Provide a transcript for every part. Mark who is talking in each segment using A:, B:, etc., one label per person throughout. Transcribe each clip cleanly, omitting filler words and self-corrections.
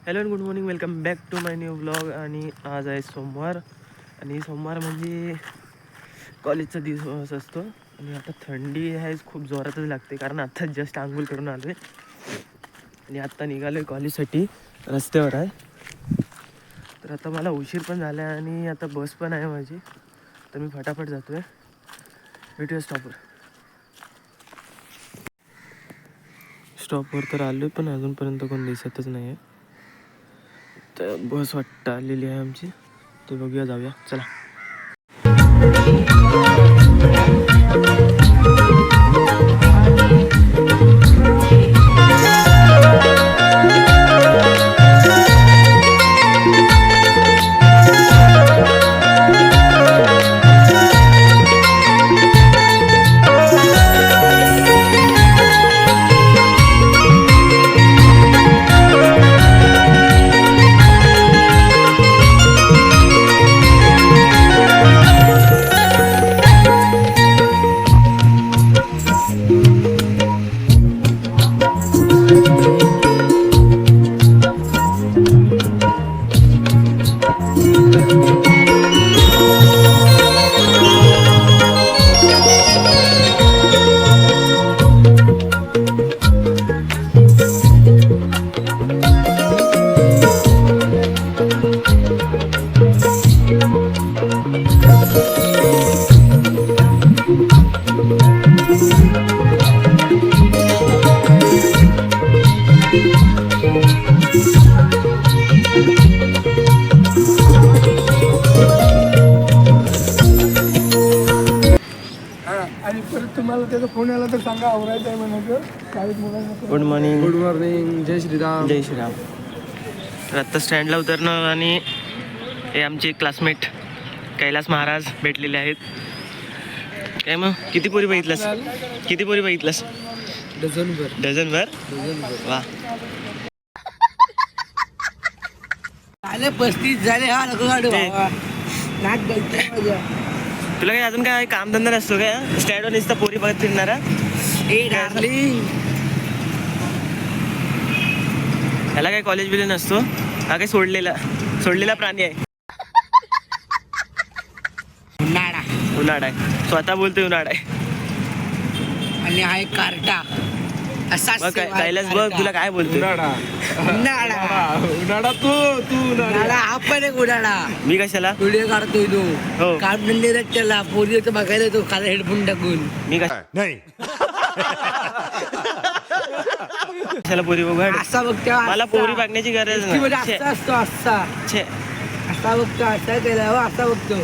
A: Hello good morning, welcome back to my new blog. आणि आज आहे सोमवार आणि सोमवार म्हणजे कॉलेजचा दिवस असतो. आणि आता थंडी आहे खूप जोरातच लागते कारण आता जस्ट आंघोळ करून आलो आहे आणि आत्ता निघालो आहे कॉलेजसाठी. रस्त्यावर आहे तर आता मला उशीर पण झाला आहे आणि आता बस पण आहे माझी, तर मी फटाफट जातो आहे. भेटूया स्टॉपवर तर आलो आहे पण अजूनपर्यंत कोण दिसतच नाही आहे. तर बस वाटतं आलेली आहे आमची, तर बघूया जाऊया चला.
B: आणि परत तुम्हाला त्याचा फोन आला तर सांगा, आवरायचं आहे म्हणायचं.
A: Good morning.
B: गुड मॉर्निंग, जय श्रीराम.
A: जय श्रीराम. तर आत्ता स्टँडला उतरणं आणि हे आमचे क्लासमेट कैलास महाराज भेटलेले आहेत. काय मग किती पोरी बघितलास? डझनभर. वा.
B: झाले 35 झाले. हा नको काढू बाबा. नाक गळतंय माझं.
A: तुला काय अजून काय कामधंदा नसतो काय? स्टँडवर नुसतं पोरी बघत फिरणारा?
B: ए डार्लिंग,
A: ह्याला काय कॉलेज बिले नसतो, हा काय सोडलेला प्राणी आहे. उन्हाळा आहे, स्वतः बोलतोय उन्हाळा आहे.
B: आणि हा एक कार्टा असा
A: कैलास बघ तुला काय बोलतोय.
B: उन्हाळा उन्हाळा हा पण एक उन्हाळा.
A: मी कशाला
B: व्हिडिओ काढतोय
A: हो.
B: तो काढून त्याला पोरी बघायला येतो खाला हेडफोन टाकून.
A: मी कशाला पोरी बघ.
B: असा बघतो
A: मला पोरी बघण्याची गरज नाही.
B: असा असतो असा
A: छे.
B: असा बघतो, असा केला असा बघतो.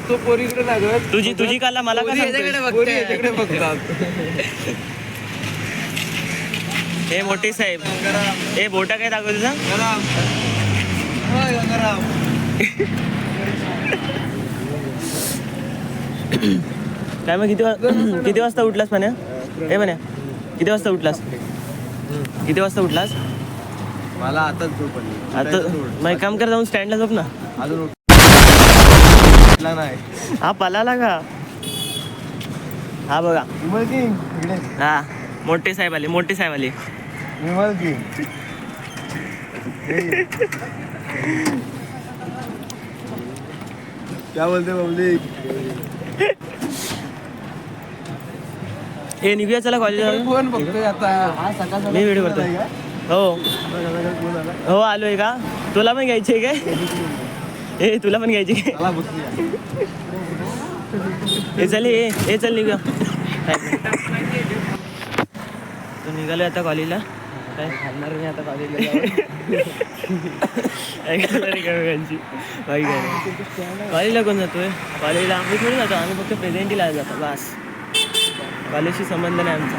C: तो पोरीकडे लागत,
A: तुझी काला मला का सांगतोय?
B: बघतोय.
A: हे मोठे साहेब, हे बोटा काय दाखव तुझा? काय मग किती वाजता उठलास म्हण्या? हे म्हण्या किती वाजता उठलास?
C: मला आताच झोप आली.
A: आता मग एक काम कर, जाऊन स्टँडला झोप ना.
C: अजून नाही.
A: हा पलाला का? हा बघा, हा मोठे साहेब आले.
C: क्या बोलते पब्लिक?
A: हे निघूया चला कॉलेजला.
C: फोन बघतोय आता.
A: मी व्हिडिओ करतोय. हो आलोय का? तुला पण घ्यायची काय? ए तुला पण घ्यायची काय? हे चल निघूया. तो निघालोय आता कॉलेजला. काय खाणार नाही आता कॉलेजला. कॉलेजला कोण जातोय? कॉलेजला आम्ही थोडी जातो, आम्ही फक्त प्रेझेंटीला जातो बस. कॉलेजशी संबंध नाही आमचा.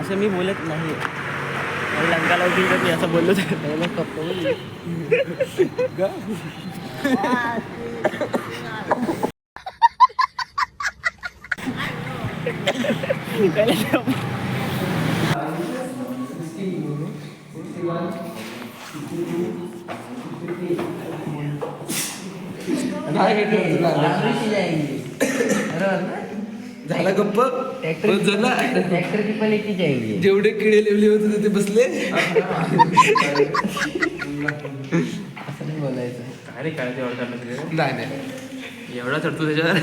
A: असं मी बोलत नाही. लंका लावतील तर मी असं बोललो तर
C: झाला गप्प बस झाला
B: ट्रॅक्टरची पण एकीच आहे
C: जेवढे किडे लिवले होते ते बसले
B: असं नाही बोलायचं.
A: काय रे काय ते ऑर्डर करणार
C: नाही नाही
A: एवढा चढतो त्याच्यावर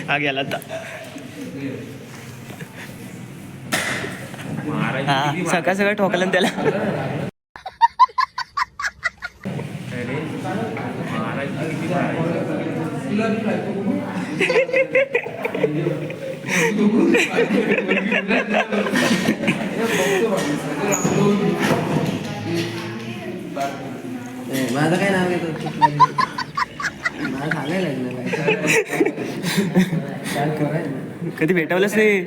A: हा गेला आता सकाळ सकाळ ठोकलं ना त्याला
B: माझं काय नाव आहे मला झालंय लग्न काय करायचं.
A: कधी भेटवलंच नाही.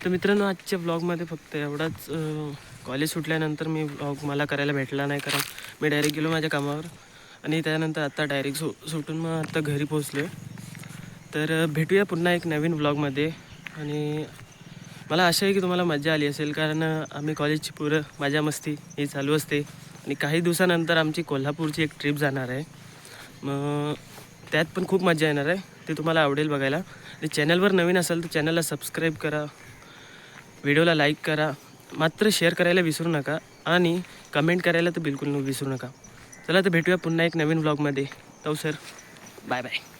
A: तर मित्रांनो आजच्या ब्लॉगमध्ये फक्त एवढाच. कॉलेज सुटल्यानंतर मी ब्लॉग मला करायला भेटला नाही कारण मी डायरेक्ट गेलो माझ्या कामावर आणि त्यानंतर आत्ता डायरेक्ट सुटून मग आत्ता घरी पोचलो. तर भेटूया पुन्हा एक नवीन ब्लॉगमध्ये आणि मला आशा आहे की तुम्हाला मजा आली असेल कारण आम्ही कॉलेजची पुरं मजा मस्ती ही चालू असते आणि काही दिवसानंतर आमची कोल्हापूरची एक ट्रिप जाणार आहे. मग त्यात पण खूप मजा येणार आहे. ते तुम्हाला आवडेल बघायला. आणि चॅनलवर नवीन असाल तर चॅनलला सबस्क्राईब करा, व्हिडिओला लाईक करा, मात्र शेअर करायला विसरू नका आणि कमेंट करायला तर बिलकुल विसरू नका. चला तर भेटूया पुन्हा एक नवीन ब्लॉगमध्ये. तो सर बाय बाय.